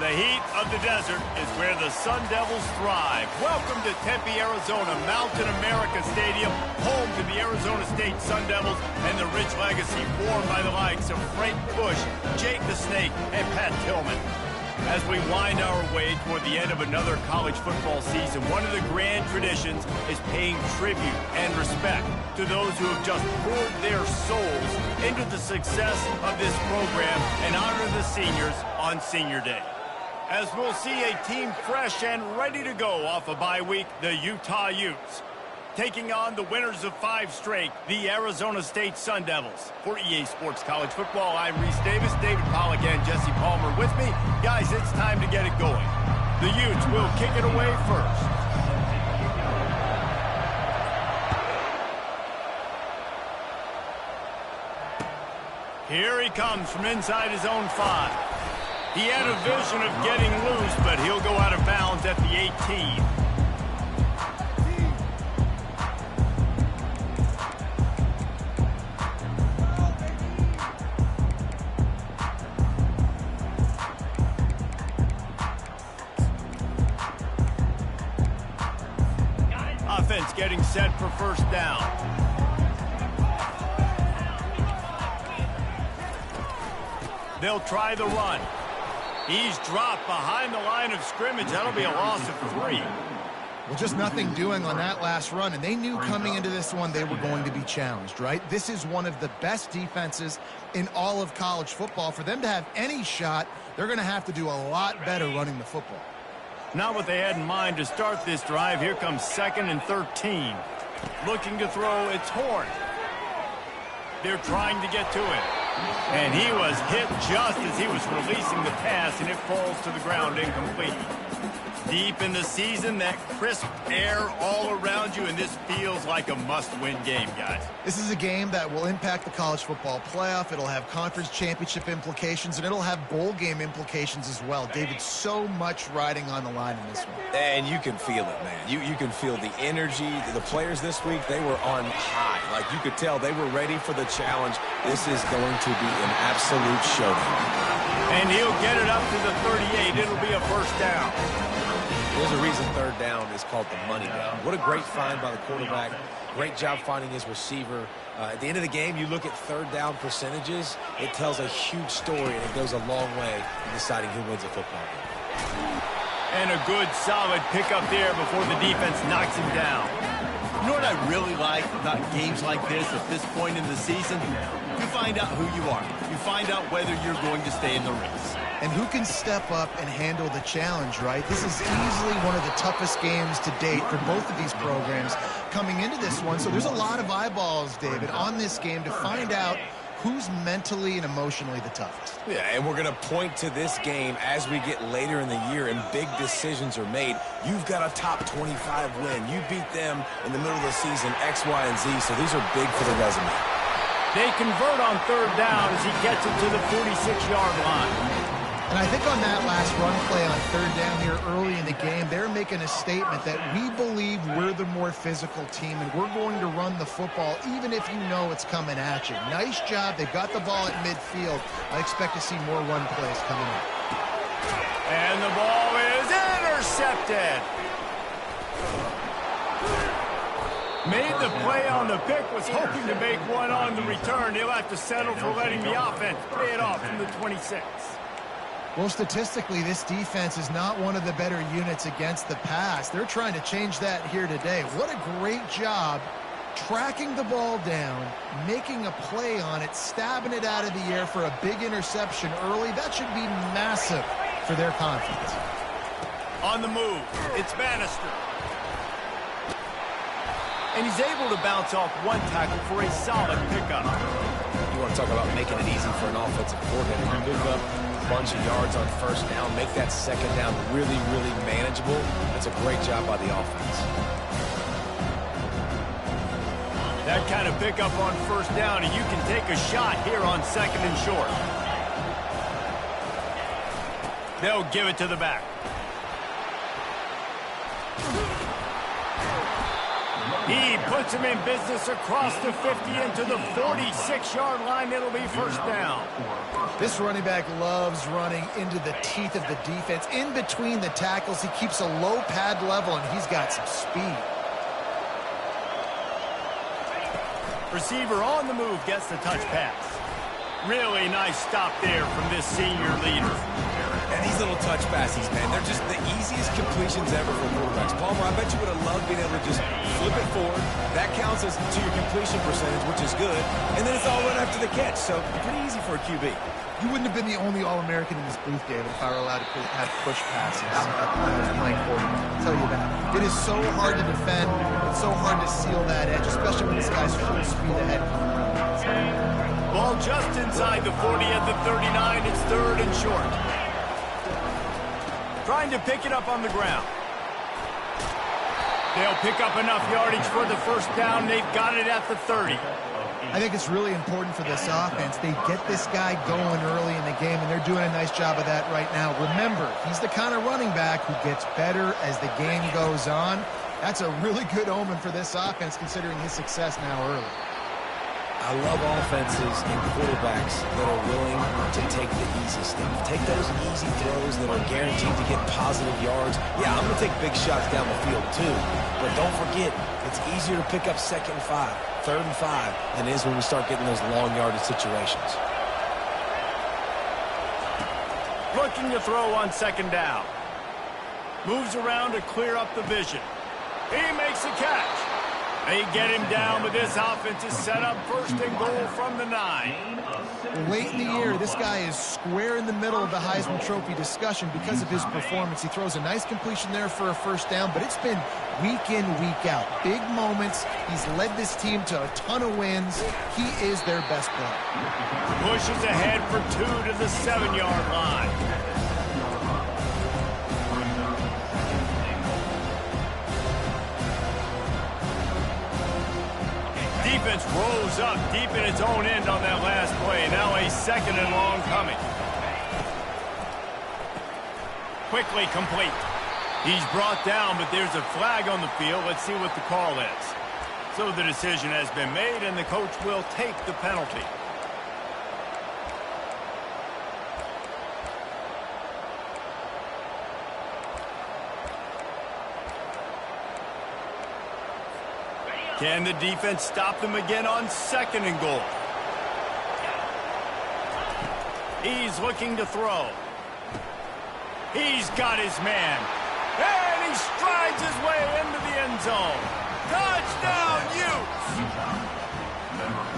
The heat of the desert is where the Sun Devils thrive. Welcome to Tempe, Arizona, Mountain America Stadium, home to the Arizona State Sun Devils and the rich legacy formed by the likes of Frank Bush, Jake the Snake, and Pat Tillman. As we wind our way toward the end of another college football season, one of the grand traditions is paying tribute and respect to those who have just poured their souls into the success of this program and honor the seniors on Senior Day. As we'll see a team fresh and ready to go off a bye week, the Utah Utes, taking on the winners of 5 straight, the Arizona State Sun Devils. For EA Sports College Football, I'm Reese Davis, David Pollack, and Jesse Palmer with me. Guys, it's time to get it going. The Utes will kick it away first. Here he comes from inside his own 5. He had a vision of getting loose, but he'll go out of bounds at the 18. Offense getting set for first down. They'll try the run. He's dropped behind the line of scrimmage. That'll be a loss of 3. Well, just nothing doing on that last run, and they knew coming into this one they were going to be challenged, right? This is one of the best defenses in all of college football. For them to have any shot, they're going to have to do a lot better running the football. Not what they had in mind to start this drive. Here comes 2nd and 13. Looking to throw, it's Horn. They're trying to get to it. And he was hit just as he was releasing the pass, and it falls to the ground incomplete. Deep in the season, that crisp air all around you, and this feels like a must-win game, guys. This is a game that will impact the college football playoff. It'll have conference championship implications, and it'll have bowl game implications as well. David, so much riding on the line in this one. And you can feel it, man. You can feel the energy. The players this week, they were on high. Like, you could tell they were ready for the challenge. This is going to be an absolute showdown. And he'll get it up to the 38. It'll be a first down. There's a reason 3rd down is called the money down. What a great find by the quarterback. Great job finding his receiver. At the end of the game, you look at 3rd down percentages. It tells a huge story, and it goes a long way in deciding who wins a football game. And a good, solid pickup there before the defense knocks him down. You know what I really like about games like this at this point in the season? You find out who you are. You find out whether you're going to stay in the race. And who can step up and handle the challenge, right? This is easily one of the toughest games to date for both of these programs coming into this one. So there's a lot of eyeballs, David, on this game to find out who's mentally and emotionally the toughest. Yeah, and we're going to point to this game as we get later in the year and big decisions are made. You've got a top 25 win. You beat them in the middle of the season, X, Y, and Z, so these are big for the resume. They convert on 3rd down as he gets it to the 46-yard line. And I think on that last run play on 3rd down here early in the game, they're making a statement that we believe we're the more physical team and we're going to run the football even if you know it's coming at you. Nice job. They've got the ball at midfield. I expect to see more run plays coming up. And the ball is intercepted. Made the play on the pick, was hoping to make one on the return. He'll have to settle for letting the offense pay it off from the 26. Well, statistically, this defense is not one of the better units against the pass. They're trying to change that here today. What a great job tracking the ball down, making a play on it, stabbing it out of the air for a big interception early. That should be massive for their confidence. On the move, it's Bannister. And he's able to bounce off one tackle for a solid pickup. You want to talk about making it easy for an offensive coordinator. You move up a bunch of yards on 1st down, make that 2nd down really, really manageable. That's a great job by the offense. That kind of pickup on 1st down, and you can take a shot here on 2nd and short. They'll give it to the back. He puts him in business across the 50 into the 46-yard line. It'll be first down. This running back loves running into the teeth of the defense. In between the tackles, he keeps a low pad level, and he's got some speed. Receiver on the move gets the touch pass. Really nice stop there from this senior leader. And these little touch passes, man, they're just the easiest completions ever for quarterbacks. Palmer, I bet you would have loved being able to just flip it forward. That counts as to your completion percentage, which is good. And then it's all run after the catch, so pretty easy for a QB. You wouldn't have been the only All-American in this booth, David, if I were allowed to have push passes when I was playing quarterback. I'll tell you that. It is so hard to defend. It's so hard to seal that edge, especially when this guy's full speed ahead. Ball just inside the 40 at the 39. It's third and short. Trying to pick it up on the ground. They'll pick up enough yardage for the first down. They've got it at the 30. I think it's really important for this offense. They get this guy going early in the game, and they're doing a nice job of that right now. Remember, he's the kind of running back who gets better as the game goes on. That's a really good omen for this offense, considering his success now early. I love offenses and quarterbacks that are willing to take the easy stuff. Take those easy throws that are guaranteed to get positive yards. Yeah, I'm going to take big shots down the field too. But don't forget, it's easier to pick up second and 5, third and 5 than it is when we start getting those long yardage situations. Looking to throw on second down. Moves around to clear up the vision. He makes the catch. They get him down, but this offense is set up first and goal from the 9. Late in the year, this guy is square in the middle of the Heisman Trophy discussion because of his performance. He throws a nice completion there for a first down, but it's been week in, week out. Big moments. He's led this team to a ton of wins. He is their best player. Pushes ahead for 2 to the 7-yard line. Defense rolls up deep in its own end on that last play. Now a second and long coming. Quickly complete. He's brought down, but there's a flag on the field. Let's see what the call is. So the decision has been made, and the coach will take the penalty. Can the defense stop them again on second and goal? He's looking to throw. He's got his man. And he strides his way into the end zone. Touchdown, Utes!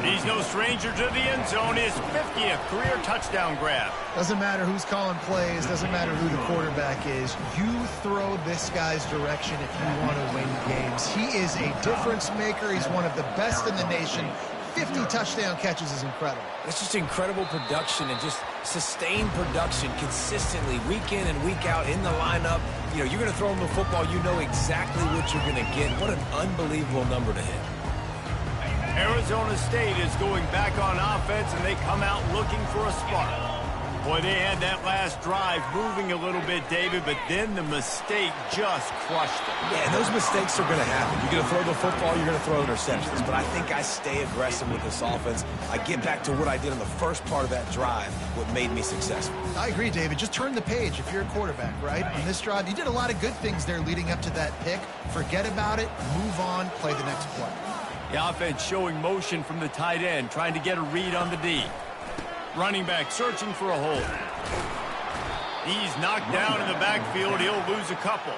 He's no stranger to the end zone. His 50th career touchdown grab. Doesn't matter who's calling plays. Doesn't matter who the quarterback is. You throw this guy's direction if you want to win games. He is a difference maker. He's one of the best in the nation. 50 touchdown catches is incredible. It's just incredible production and just sustained production consistently week in and week out in the lineup. You know, you're going to throw him the football. You know exactly what you're going to get. What an unbelievable number to hit. Arizona State is going back on offense, and they come out looking for a spark. Boy, they had that last drive moving a little bit, David, but then the mistake just crushed them. Yeah, and those mistakes are going to happen. You're going to throw the football, you're going to throw interceptions. But I think I stay aggressive with this offense. I get back to what I did in the first part of that drive, what made me successful. I agree, David. Just turn the page if you're a quarterback, right? On this drive, you did a lot of good things there leading up to that pick. Forget about it, move on, play the next play. The offense showing motion from the tight end, trying to get a read on the D. Running back searching for a hole. He's knocked down in the backfield. He'll lose a couple.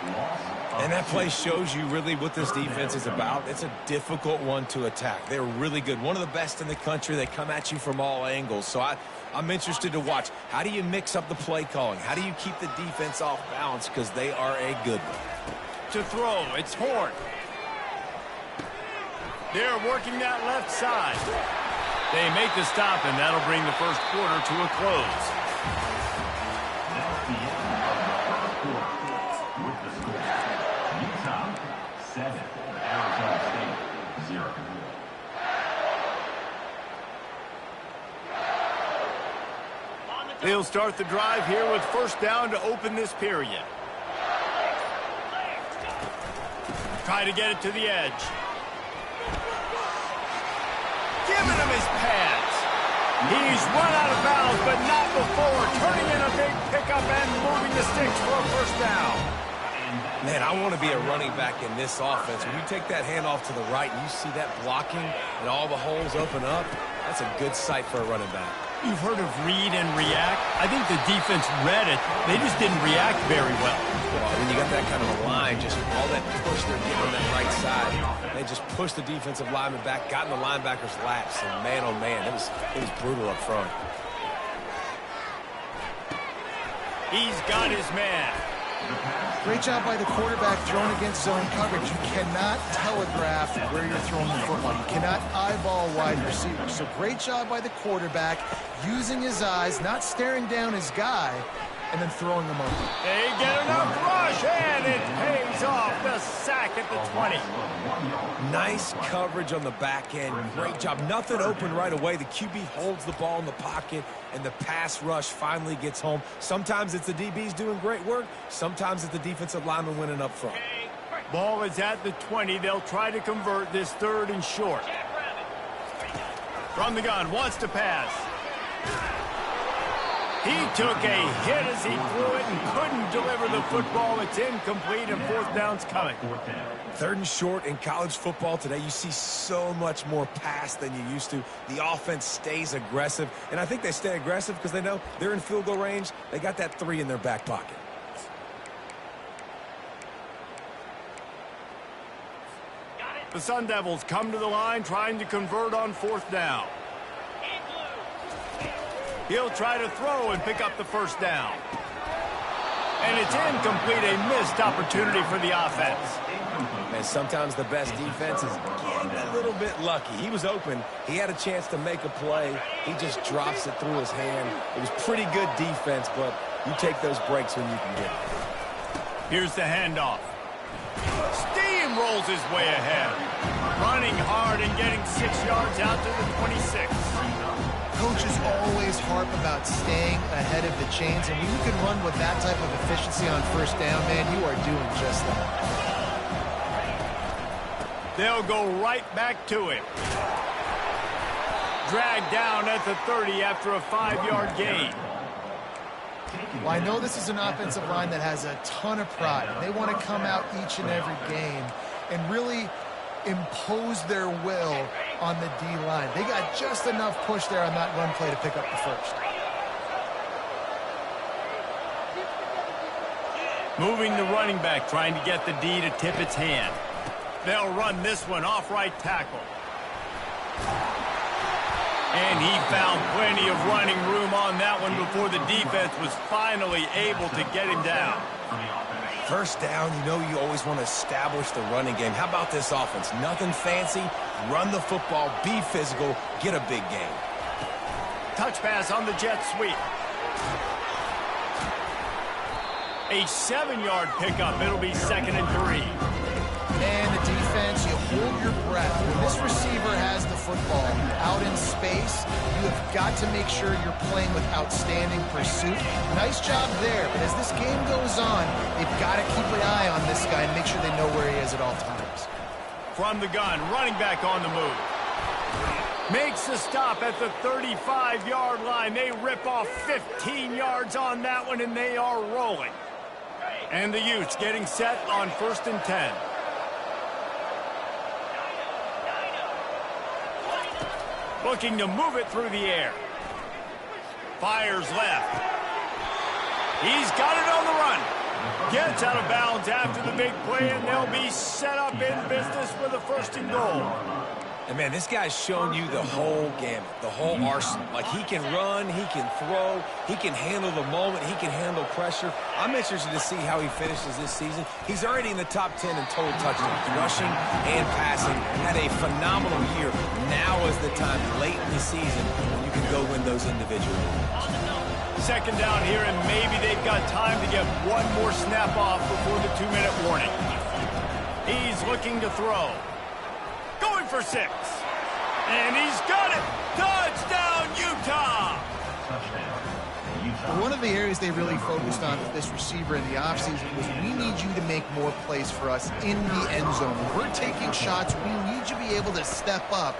And that play shows you really what this defense is about. It's a difficult one to attack. They're really good. One of the best in the country. They come at you from all angles. So I'm interested to watch. How do you mix up the play calling? How do you keep the defense off balance? Because they are a good one. To throw, it's Horn. They're working that left side. They make the stop, and that'll bring the first quarter to a close. Utah 7, Arizona State 0. They'll start the drive here with first down to open this period. Try to get it to the edge. giving him his pads. He's run out of bounds, but not before turning in a big pickup and moving the sticks for a first down. Man, I want to be a running back in this offense. When you take that handoff to the right and you see that blocking and all the holes open up, that's a good sight for a running back. You've heard of read and react. I think the defense read it. They just didn't react very well. Well, when you got that kind of a line, just all that push they're getting on that right side, they just pushed the defensive lineman back, got in the linebacker's laps, and man, oh man, it was brutal up front. He's got his man. Great job by the quarterback throwing against zone coverage. You cannot telegraph where you're throwing the football. You cannot eyeball wide receivers. So great job by the quarterback using his eyes, not staring down his guy, and then throwing him over. They get enough rush, and it pays off. The sack at the 20. Nice coverage on the back end. Great job. Nothing open right away. The QB holds the ball in the pocket, and the pass rush finally gets home. Sometimes it's the DBs doing great work. Sometimes it's the defensive lineman winning up front. Ball is at the 20. They'll try to convert this 3rd and short. From the gun, wants to pass. He took a hit as he threw it and couldn't deliver the football. It's incomplete, and 4th down's coming. 3rd and short in college football today. You see so much more pass than you used to. The offense stays aggressive, and I think they stay aggressive because they know they're in field goal range. They got that 3 in their back pocket. The Sun Devils come to the line trying to convert on 4th down. He'll try to throw and pick up the 1st down. And it's incomplete, a missed opportunity for the offense. And sometimes the best defense is getting a little bit lucky. He was open. He had a chance to make a play. He just drops it through his hand. It was pretty good defense, but you take those breaks when you can get it. Here's the handoff. Steamrolls his way ahead. Running hard and getting 6 yards out to the 26. Coaches always harp about staying ahead of the chains, and when you can run with that type of efficiency on 1st down, man, you are doing just that. They'll go right back to him. Dragged down at the 30 after a 5-yard gain. Well, I know this is an offensive line that has a ton of pride. They want to come out each and every game and really impose their will on the D-line. They got just enough push there on that run play to pick up the 1st. Moving the running back, trying to get the D to tip its hand. They'll run this one off right tackle. And he found plenty of running room on that one before the defense was finally able to get him down. 1st down, you know you always want to establish the running game. How about this offense? Nothing fancy. Run the football, be physical, get a big gain. Touch pass on the jet sweep. A 7-yard pickup. It'll be 2nd and 3. And the defense, you hold your breath. When this receiver has the football out in space, you have got to make sure you're playing with outstanding pursuit. Nice job there, but as this game goes on, they've got to keep an eye on this guy and make sure they know where he is at all times. From the gun, running back on the move. Makes the stop at the 35-yard line. They rip off 15 yards on that one, and they are rolling. And the Utes getting set on 1st and 10. Looking to move it through the air. Fires left. He's got it on the run. Gets out of bounds after the big play, and they'll be set up in business for the 1st and goal. And, man, this guy's shown you the whole gamut, the whole arsenal. Like, he can run, he can throw, he can handle the moment, he can handle pressure. I'm interested to see how he finishes this season. He's already in the top 10 in total touchdowns, rushing and passing. Had a phenomenal year. Now is the time, late in the season, when you can go win those individual awards. 2nd down here, and maybe they've got time to get one more snap off before the 2-minute warning. He's looking to throw. Going for 6. And he's got it. Touchdown, Utah. One of the areas they really focused on with this receiver in the offseason was we need you to make more plays for us in the end zone. When we're taking shots, we need you to be able to step up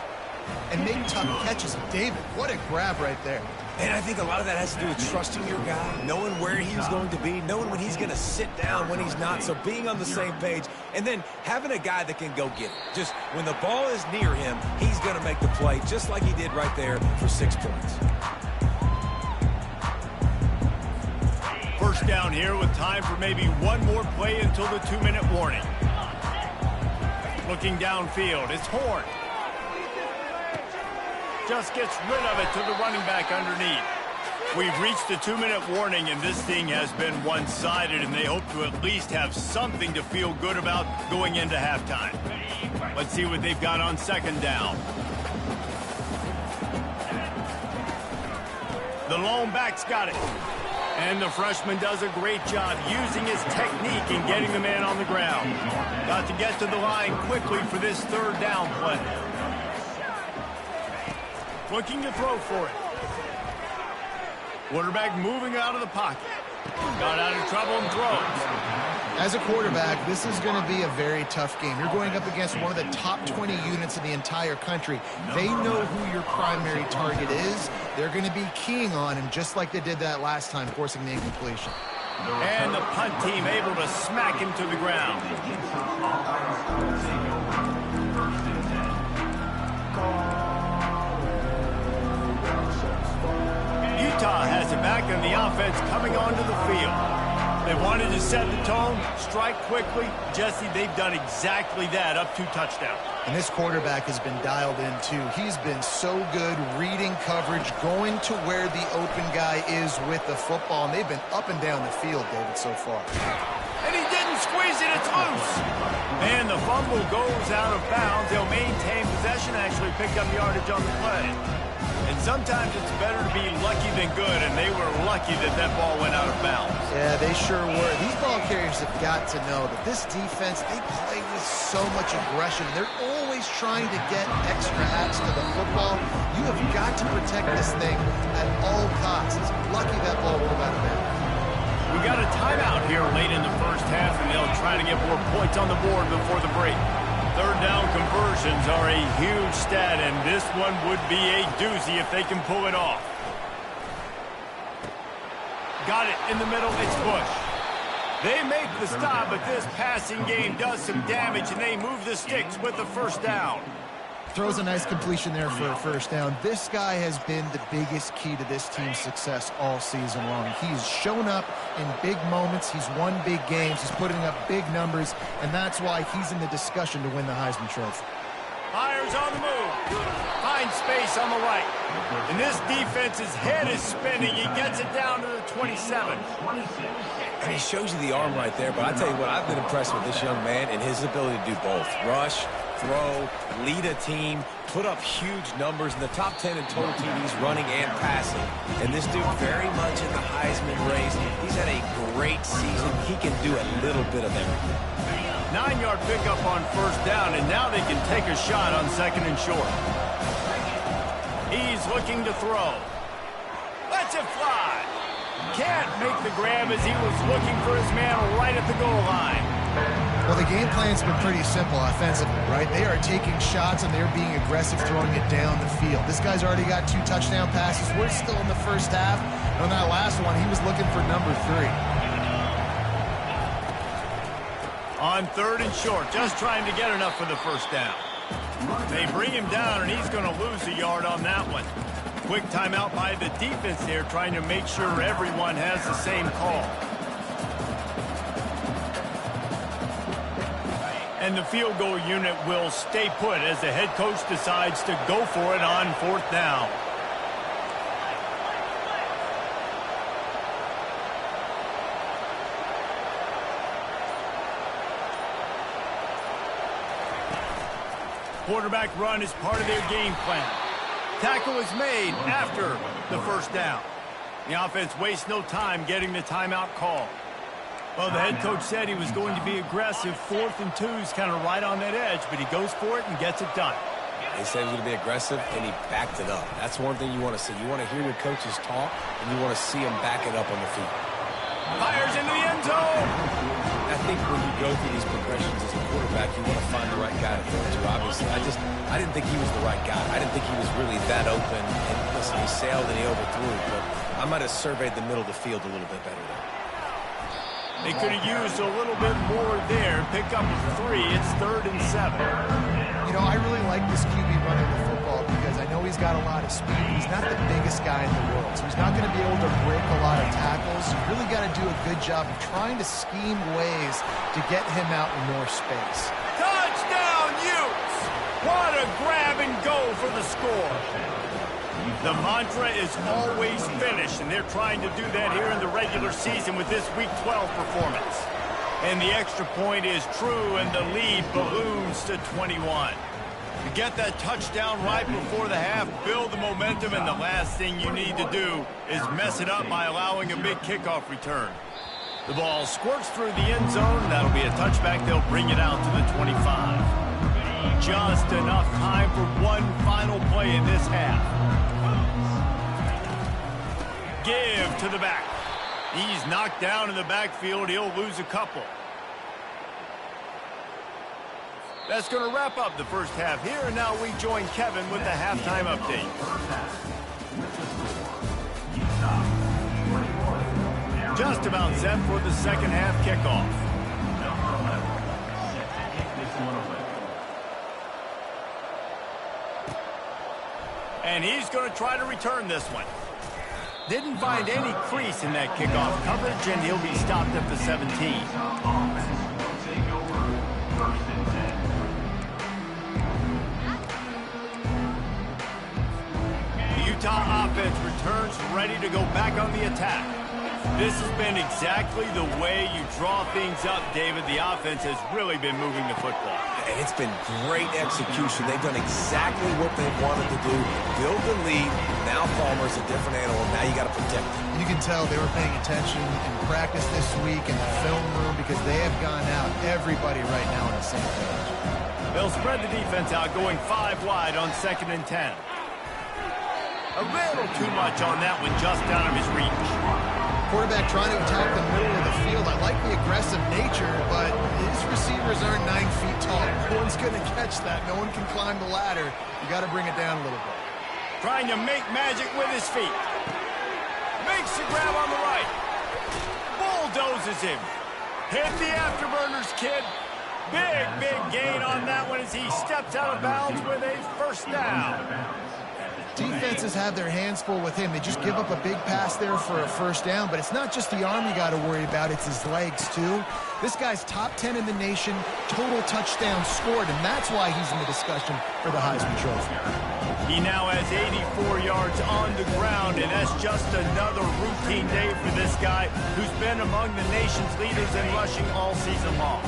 and make tough catches. David, what a grab right there. And I think a lot of that has to do with trusting your guy, knowing where he's going to be, knowing when he's going to sit down, when he's not, so being on the same page, and then having a guy that can go get it. Just when the ball is near him, he's going to make the play, just like he did right there for 6 points. First down here with time for maybe one more play until the 2-minute warning. Looking downfield, it's Horn. Just gets rid of it to the running back underneath. We've reached the 2-minute warning, and this thing has been one-sided, and they hope to at least have something to feel good about going into halftime. Let's see what they've got on second down. The lone back's got it. And the freshman does a great job using his technique and getting the man on the ground. Got to get to the line quickly for this third down play. Looking to throw for it. Quarterback moving out of the pocket. Got out of trouble and throws. As a quarterback, this is going to be a very tough game. You're going up against one of the top 20 units in the entire country. They know who your primary target is. They're going to be keying on him just like they did that last time, forcing the incompletion. And the punt team able to smack him to the ground. Utah has it back on the offense coming onto the field. They wanted to set the tone, strike quickly. Jesse, they've done exactly that, up 2 touchdowns. And this quarterback has been dialed in, too. He's been so good reading coverage, going to where the open guy is with the football. And they've been up and down the field, David, so far. And he didn't squeeze it. It's loose. And the fumble goes out of bounds. They'll maintain possession, actually pick up yardage on the play. And sometimes it's better to be lucky than good, and they were lucky that that ball went out of bounds. Yeah, they sure were. These ball carriers have got to know that this defense, they play with so much aggression. They're always trying to get extra acts to the football. You have got to protect this thing at all costs. It's lucky that ball rolled out of bounds. We got a timeout here late in the first half, and they'll try to get more points on the board before the break. Third down conversions are a huge stat, and this one would be a doozy if they can pull it off. Got it in the middle, it's Bush. They make the stop, but this passing game does some damage, and they move the sticks with the first down. Throws a nice completion there for a first down. This guy has been the biggest key to this team's success all season long. He's shown up in big moments. He's won big games. He's putting up big numbers, and that's why he's in the discussion to win the Heisman Trophy. Fires on the move. Finds space on the right. And this defense's head is spinning. He gets it down to the 27. And he shows you the arm right there, but I tell you what, I've been impressed with this young man and his ability to do both. Rush, throw, lead a team, put up huge numbers in the top 10 in total TDs running and passing. And this dude very much in the Heisman race. He's had a great season. He can do a little bit of everything. 9-yard pickup on first down, and now they can take a shot on second and short. He's looking to throw. Lets it fly. Can't make the grab as he was looking for his man right at the goal line. Well, the game plan's been pretty simple offensively, right? They are taking shots, and they're being aggressive, throwing it down the field. This guy's already got 2 touchdown passes. We're still in the first half. On that last one, he was looking for number 3. On third and short, just trying to get enough for the first down. They bring him down, and he's going to lose a yard on that one. Quick timeout by the defense there, trying to make sure everyone has the same call. And the field goal unit will stay put as the head coach decides to go for it on fourth down. Quarterback run is part of their game plan. Tackle is made after the first down. The offense wastes no time getting the timeout call. Well, the head coach said he was going to be aggressive. 4th and 2 is kind of right on that edge, but he goes for it and gets it done. He said he was going to be aggressive, and he backed it up. That's one thing you want to see. You want to hear your coaches talk, and you want to see them back it up on the field. Fires into the end zone. I think when you go through these progressions as a quarterback, you want to find the right guy to throw to, obviously. I didn't think he was the right guy. I didn't think he was really that open. And listen, he sailed and he overthrew, but I might have surveyed the middle of the field a little bit better there. They could have used a little bit more there. Pick up 3. It's 3rd and 7. You know, I really like this QB running the football because I know he's got a lot of speed. He's not the biggest guy in the world, so he's not going to be able to break a lot of tackles. You really got to do a good job of trying to scheme ways to get him out in more space. Touchdown, Utes! What a grab and go for the score. The mantra is always finish, and they're trying to do that here in the regular season with this Week 12 performance. And the extra point is true, and the lead balloons to 21. To get that touchdown right before the half, build the momentum, and the last thing you need to do is mess it up by allowing a big kickoff return. The ball squirts through the end zone. That'll be a touchback. They'll bring it out to the 25. Just enough time for one final play in this half. Give to the back. He's knocked down in the backfield. He'll lose a couple. That's going to wrap up the first half here, and now we join Kevin with the halftime update. Just about set for the second half kickoff. And he's going to try to return this one. Didn't find any crease in that kickoff coverage, and he'll be stopped at the 17. The Utah offense returns ready to go back on the attack. This has been exactly the way you draw things up, David. The offense has really been moving the football. And it's been great execution. They've done exactly what they wanted to do. Build the lead. Now Palmer's a different animal. Now you got to protect him. You can tell they were paying attention in practice this week in the film room because they have gone out, everybody right now on the same page. They'll spread the defense out, going 5 wide on 2nd and 10. A little too much on that one, just out of his reach. Quarterback trying to attack the middle of the field. I like the aggressive nature, but his receivers aren't 9 feet tall. No one's going to catch that. No one can climb the ladder. You got to bring it down a little bit. Trying to make magic with his feet. Makes the grab on the right. Bulldozes him. Hit the afterburners, kid. Big gain on that one as he steps out of bounds with a first down. Defenses have their hands full with him. They just give up a big pass there for a first down, but it's not just the arm you got to worry about, it's his legs too. This guy's top 10 in the nation, total touchdowns scored, and that's why he's in the discussion for the Heisman Trophy. He now has 84 yards on the ground, and that's just another routine day for this guy who's been among the nation's leaders in rushing all season long.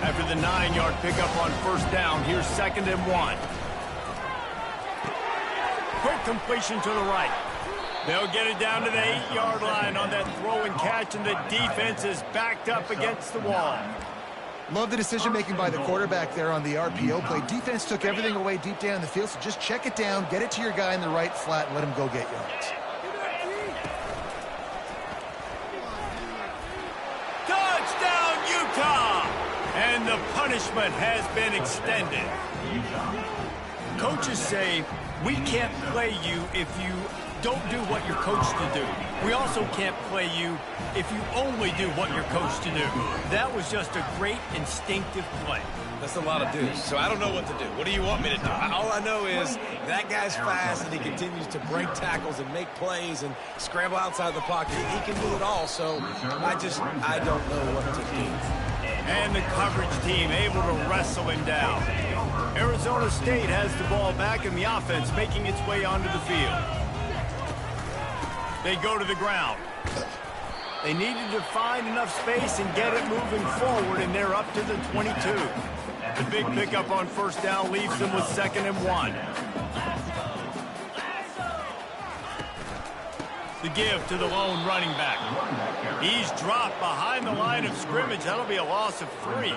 After the 9-yard pickup on first down, here's 2nd and 1. Quick completion to the right. They'll get it down to the 8-yard line on that throw and catch, and the defense is backed up against the wall. Love the decision-making by the quarterback there on the RPO play. Defense took everything away deep down the field, so just check it down, get it to your guy in the right flat, and let him go get yards. Touchdown, Utah! And the punishment has been extended. Coaches say, we can't play you if you don't do what you're coached to do. We also can't play you if you only do what you're coached to do. That was just a great instinctive play. That's a lot of do's, so I don't know what to do. What do you want me to do? All I know is that guy's fast, and he continues to break tackles and make plays and scramble outside the pocket. He can do it all, so I don't know what to do. And the coverage team able to wrestle him down. Arizona State has the ball back, and the offense making its way onto the field. They go to the ground. They needed to find enough space and get it moving forward, and they're up to the 22. The big pickup on first down leaves them with 2nd and 1. The give to the lone running back. He's dropped behind the line of scrimmage. That'll be a loss of 3.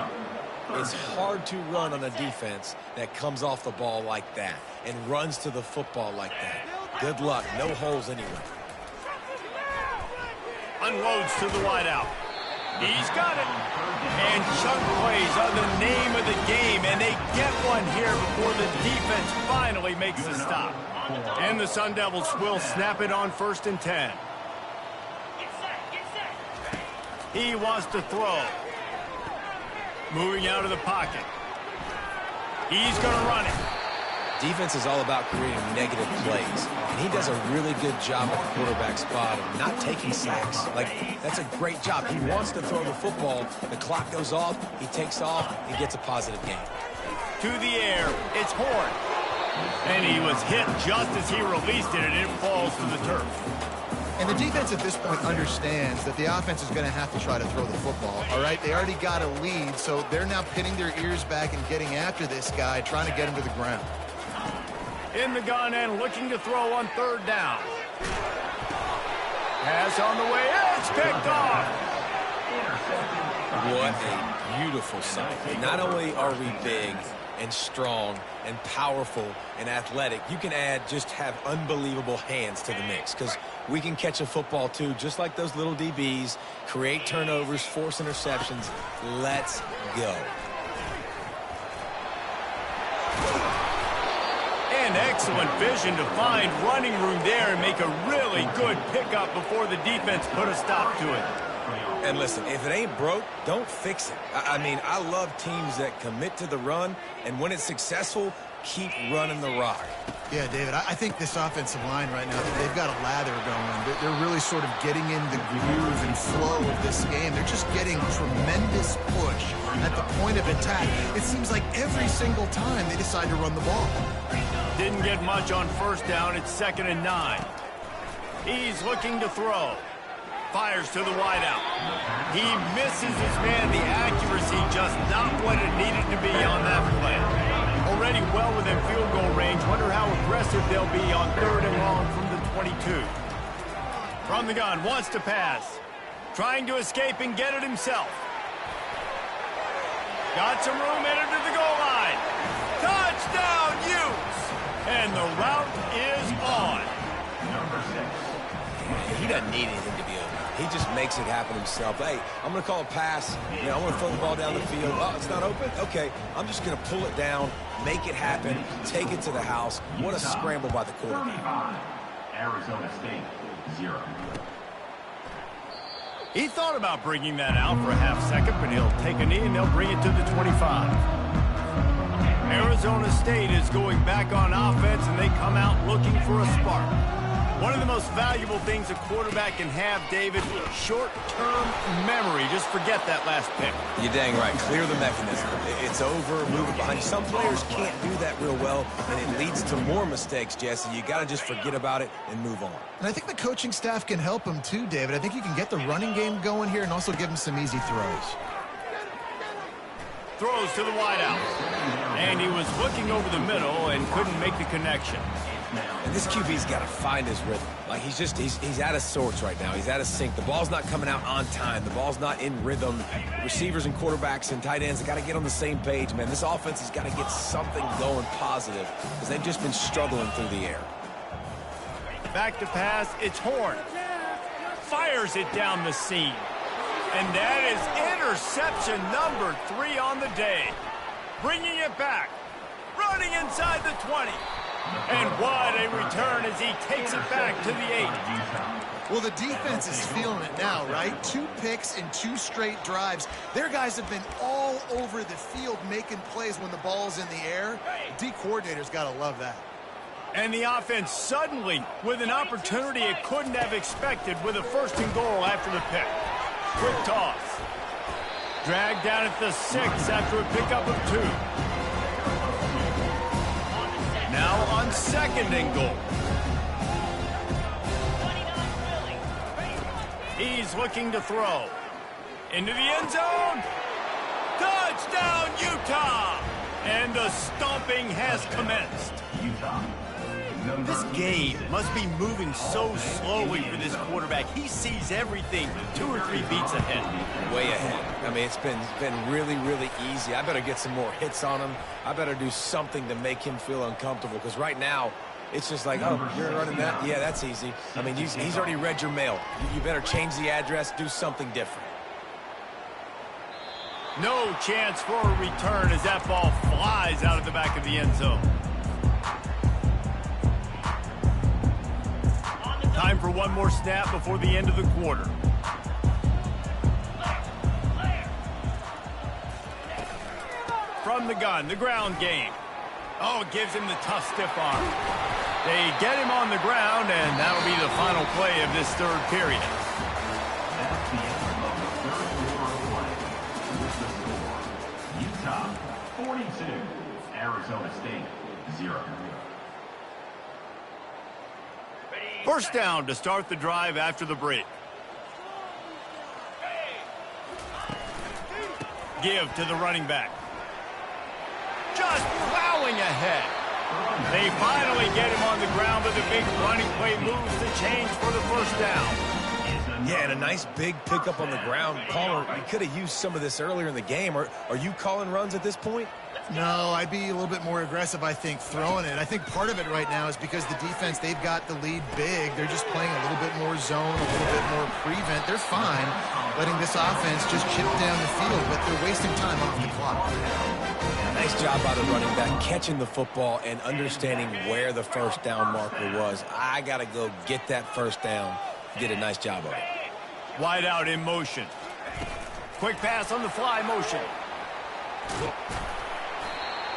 It's hard to run on a defense that comes off the ball like that and runs to the football like that. Good luck. No holes anywhere. Unloads to the wideout. He's got it. And chunk plays are the name of the game, and they get one here before the defense finally makes the stop. And the Sun Devils will snap it on 1st and 10. He wants to throw. Moving out of the pocket. He's going to run it. Defense is all about creating negative plays, and he does a really good job at the quarterback spot of not taking sacks. Like, that's a great job. He wants to throw the football. The clock goes off. He takes off and gets a positive gain. To the air. It's Horn. And he was hit just as he released it, and it falls to the turf. And the defense at this point understands that the offense is going to have to try to throw the football, all right? They already got a lead, so they're now pinning their ears back and getting after this guy, trying to get him to the ground. In the gun and looking to throw on 3rd down. Pass on the way. It's picked off. What a beautiful sight. Not only are we big and strong and powerful and athletic, you can just have unbelievable hands to the mix, because we can catch a football too, just like those little DBs, create turnovers, force interceptions. Let's go. And excellent vision to find running room there and make a really good pickup before the defense put a stop to it. And listen, if it ain't broke, don't fix it. I mean, I love teams that commit to the run, and when it's successful, keep running the rock. Yeah, David, I think this offensive line right now, they've got a lather going. They're really sort of getting in the groove and flow of this game. They're just getting tremendous push at the point of attack. It seems like every single time they decide to run the ball. Didn't get much on 1st down. It's 2nd and 9. He's looking to throw. Fires to the wideout. He misses his man. The accuracy just not what it needed to be on that play. Already well within field goal range. Wonder how aggressive they'll be on 3rd and long from the 22. From the gun, wants to pass. Trying to escape and get it himself. Got some room, headed to the goal line. Touchdown, Utes! And the route is on. Number 6. He doesn't need anything to be open. He just makes it happen himself. Hey, I'm going to call a pass. You know, I'm going to throw the ball down the field. Oh, it's not open? Okay, I'm just going to pull it down, make it happen, take it to the house. What a scramble by the quarterback. Arizona State, 0. He thought about bringing that out for a half second, but he'll take a knee and they'll bring it to the 25. Arizona State is going back on offense, and they come out looking for a spark. One of the most valuable things a quarterback can have, David, short-term memory. Just forget that last pick. You're dang right. Clear the mechanism. It's over, move it behind you. Some players can't do that real well, and it leads to more mistakes, Jesse. You got to just forget about it and move on. And I think the coaching staff can help him too, David. I think you can get the running game going here and also give him some easy throws. Throws to the wideout. And he was looking over the middle and couldn't make the connection. And this QB's got to find his rhythm. Like, he's out of sorts right now. He's out of sync. The ball's not coming out on time. The ball's not in rhythm. Receivers and quarterbacks and tight ends have got to get on the same page, man. This offense has got to get something going positive because they've just been struggling through the air. Back to pass. It's Horn. Fires it down the seam. And that is interception number 3 on the day. Bringing it back. Running inside the 20. And what a return as he takes it back to the 8. Well, the defense is feeling it now, right? 2 picks in 2 straight drives. Their guys have been all over the field making plays when the ball's in the air. D coordinator's got to love that. And the offense suddenly with an opportunity it couldn't have expected with a 1st and goal after the pick. Quick toss. Dragged down at the 6 after a pickup of 2. Now on 2nd and goal. He's looking to throw. Into the end zone. Touchdown, Utah! And the stomping has commenced. Utah. This game must be moving so slowly for this quarterback. He sees everything 2 or 3 beats ahead. Way ahead. I mean, it's been really, really easy. I better get some more hits on him. I better do something to make him feel uncomfortable because right now It's just like, oh, you're running that? Yeah, that's easy. I mean, he's already read your mail. You better change the address, do something different. No chance for a return as that ball flies out of the back of the end zone. Time for one more snap before the end of the quarter. From the gun, the ground game. Oh, it gives him the tough, stiff arm. They get him on the ground, and that'll be the final play of this third period. That's the end of the third quarter of play. With the score, Utah 42, Arizona State 0. First down to start the drive after the break. Give to the running back. Just plowing ahead. They finally get him on the ground, but the big running play moves the chains for the first down. Yeah, and a nice big pickup on the ground. Palmer, you could have used some of this earlier in the game. Are you calling runs at this point? No, I'd be a little bit more aggressive, I think, throwing it. I think part of it right now is because the defense, they've got the lead big. They're just playing a little bit more zone, a little bit more prevent. They're fine letting this offense just chip down the field, but they're wasting time off the clock. Nice job by the running back, catching the football and understanding where the first down marker was. I got to go get that first down. Did a nice job of it. Wide out in motion. Quick pass on the fly motion.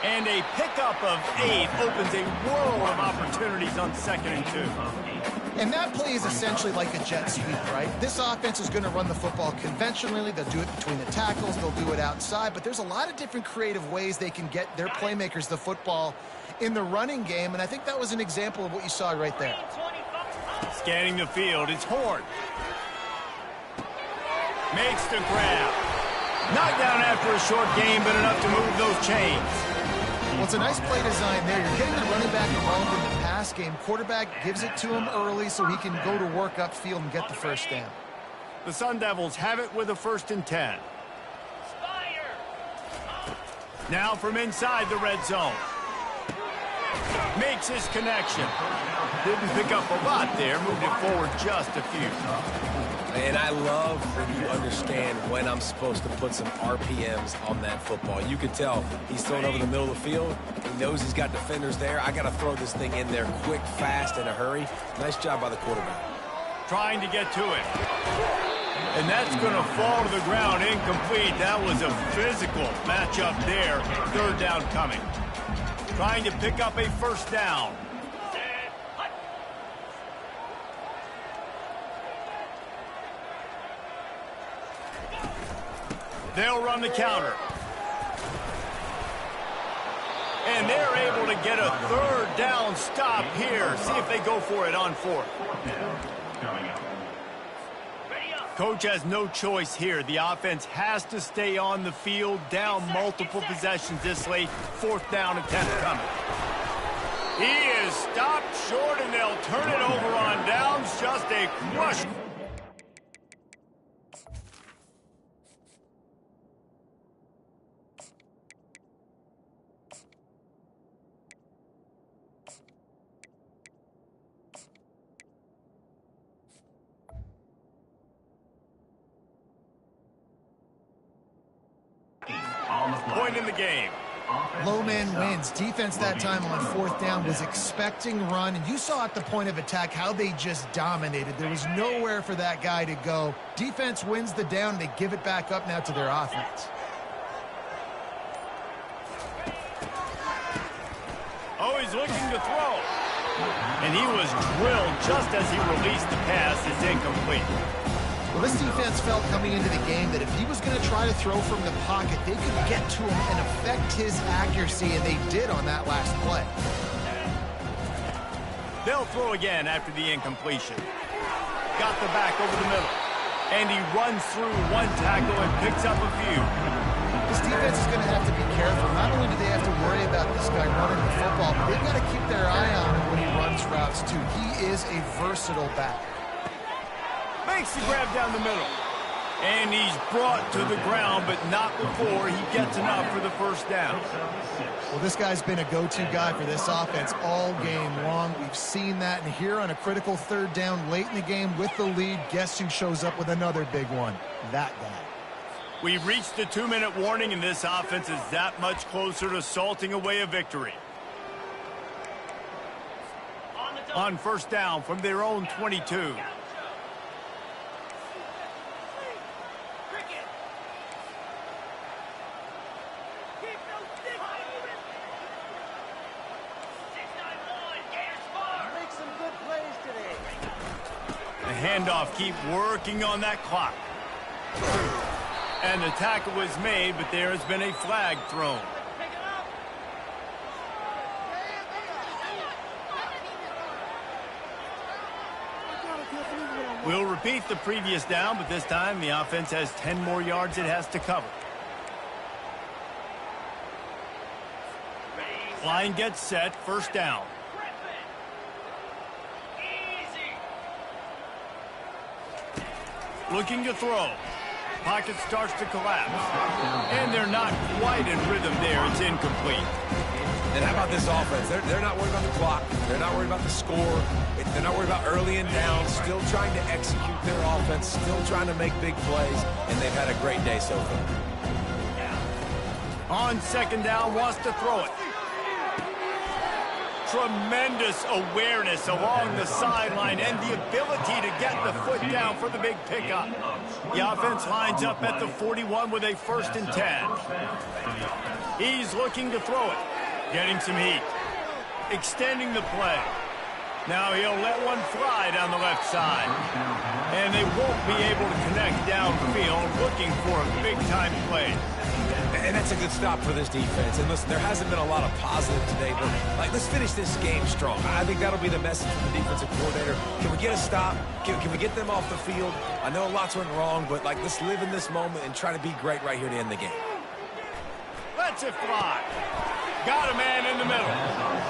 And a pickup of 8 opens a world of opportunities on 2nd and 2. And that play is essentially like a jet sweep, right? This offense is going to run the football conventionally. They'll do it between the tackles. They'll do it outside. But there's a lot of different creative ways they can get their playmakers the football in the running game. And I think that was an example of what you saw right there. Scanning the field, it's Horn. Makes the grab. Knocked down after a short gain, but enough to move those chains. Well, it's a nice play design there. You're getting the running back involved in the pass game. Quarterback gives it to him early so he can go to work upfield and get the first down. The Sun Devils have it with a 1st and 10. Now from inside the red zone. Makes his connection. Didn't pick up a lot there. Moved it forward just a few. And I love when you understand when I'm supposed to put some RPMs on that football. You can tell he's thrown over the middle of the field. He knows he's got defenders there. I got to throw this thing in there quick, fast, in a hurry. Nice job by the quarterback. Trying to get to it. And that's going to fall to the ground incomplete. That was a physical matchup there. 3rd down coming. Trying to pick up a first down. They'll run the counter. And they're able to get a 3rd down stop here. See if they go for it on 4th. Coach has no choice here. The offense has to stay on the field, down multiple possessions this late. 4th down attempt coming. He is stopped short, and they'll turn it over on downs. Just a crush. Point in the game. Low man wins. Defense that time on 4th down was expecting run, and you saw at the point of attack how they just dominated. There was nowhere for that guy to go. Defense wins the down. They give it back up now to their offense. Oh, he's looking to throw. And he was drilled just as he released the pass. It's incomplete. Well, this defense felt coming into the game that if he was going to try to throw from the pocket, they could get to him and affect his accuracy, and they did on that last play. They'll throw again after the incompletion. Got the back over the middle. And he runs through one tackle and picks up a few. This defense is going to have to be careful. Not only do they have to worry about this guy running the football, but they've got to keep their eye on him when he runs routes, too. He is a versatile back. Makes the grab down the middle. And he's brought to the ground, but not before he gets enough for the first down. Well, this guy's been a go-to guy for this offense all game long. We've seen that, and here on a critical third down late in the game with the lead, guess who shows up with another big one? That guy. We've reached the 2-minute warning, and this offense is that much closer to salting away a victory. On first down from their own 22. The handoff, keep working on that clock. And the tackle was made, but there has been a flag thrown. We'll repeat the previous down, but this time the offense has 10 more yards it has to cover. Line gets set, first down. Looking to throw. Pocket starts to collapse. And they're not quite in rhythm there. It's incomplete. And how about this offense? They're not worried about the clock. They're not worried about the score. They're not worried about early and down. Still trying to execute their offense. Still trying to make big plays. And they've had a great day so far. On second down, wants to throw it. Tremendous awareness along the sideline and the ability to get the foot down for the big pickup. The offense lines up at the 41 with a 1st and 10. He's looking to throw it. Getting some heat. Extending the play. Now he'll let one fly down the left side. And they won't be able to connect downfield, looking for a big-time play. And that's a good stop for this defense. And listen, there hasn't been a lot of positive today, but let's finish this game strong. I think that'll be the message from the defensive coordinator. Can we get a stop? Can we get them off the field? I know lots went wrong, but let's live in this moment and try to be great right here to end the game. Lets it fly. Got a man in the middle.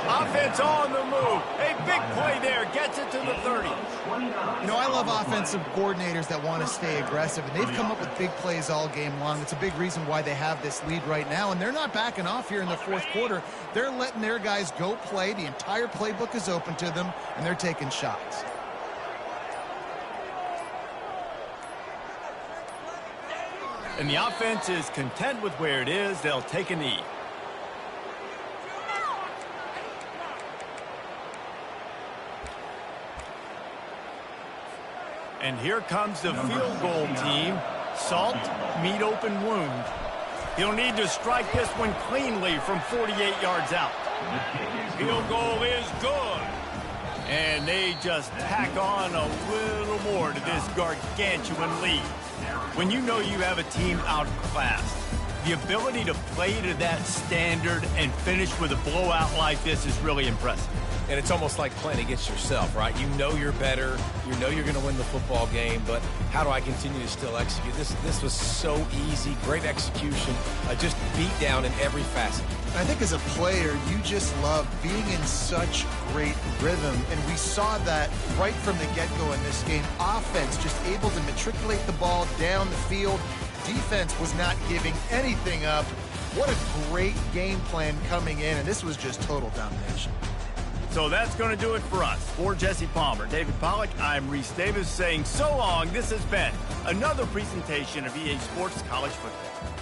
Offense on the move. A big play there. Gets it to the 30. You know, I love offensive coordinators that want to stay aggressive, and they've come up with big plays all game long. It's a big reason why they have this lead right now, and they're not backing off here in the fourth quarter. They're letting their guys go play. The entire playbook is open to them, and they're taking shots. And the offense is content with where it is. They'll take a knee. And here comes the field goal team. Salt, meet open wound. He'll need to strike this one cleanly from 48 yards out. Field goal is good. And they just tack on a little more to this gargantuan lead. When you know you have a team outclassed, the ability to play to that standard and finish with a blowout like this is really impressive. And it's almost like playing against yourself, right? You know you're better. You know you're going to win the football game, but how do I continue to still execute? This was so easy, great execution, just beat down in every facet. I think as a player, you just love being in such great rhythm, and we saw that right from the get-go in this game. Offense just able to matriculate the ball down the field. Defense was not giving anything up. What a great game plan coming in, and this was just total domination. So that's going to do it for us. For Jesse Palmer, David Pollack, I'm Reese Davis saying so long. This has been another presentation of EA Sports College Football.